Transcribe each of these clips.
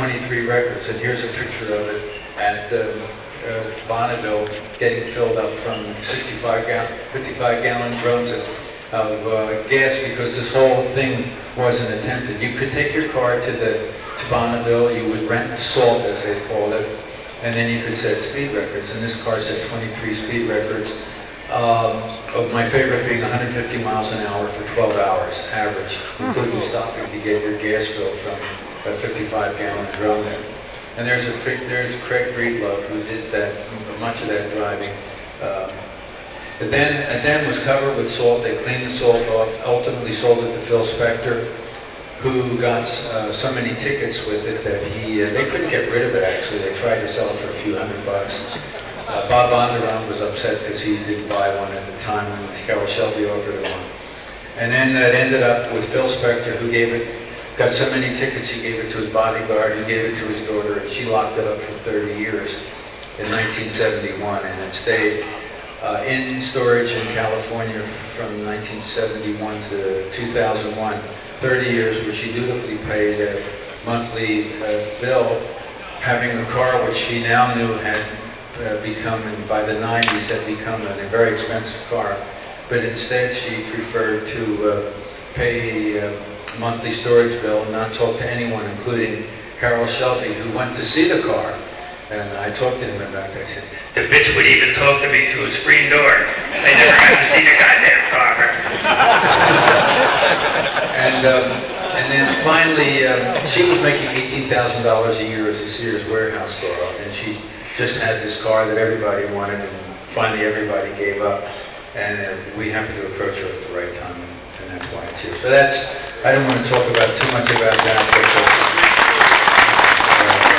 23 records, and here's a picture of it at Bonneville, getting filled up from 55-gallon drums of gas, because this whole thing wasn't attempted. You could take your car to Bonneville, you would rent salt, as they called it, and then you could set speed records, and this car set 23 speed records, of my favorite being 150 miles an hour for 12 hours average, including stopping to get your gas filled from a 55-gallon drum there. And there's Craig Breedlove, who did much of that driving. The den was covered with salt. They cleaned the salt off, ultimately sold it to Phil Spector, who got so many tickets with it that they couldn't get rid of it, actually. They tried to sell it for a few $100. Bob Bondurant was upset because he didn't buy one at the time when Carol Shelby offered him one. And then it ended up with Phil Spector, who got so many tickets, he gave it to his bodyguard, who gave it to his daughter, and she locked it up for 30 years in 1971, and it stayed in storage in California from 1971 to 2001, 30 years, where she dutifully paid a monthly bill, having a car which she now knew had become, and by the 90s had become a very expensive car, but instead she preferred to pay a monthly storage bill and not talk to anyone, including Carol Shelby, who went to see the car. And I talked to him about that. I said, the bitch would even talk to me through a screen door. I never got to see the goddamn car. And then finally, she was making $18,000 a year as a Sears warehouse girl, and she just had this car that everybody wanted, and finally everybody gave up. And we happened to approach her at the right time, and that's why it's here. So I don't want to talk about too much about that, but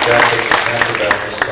that's about this.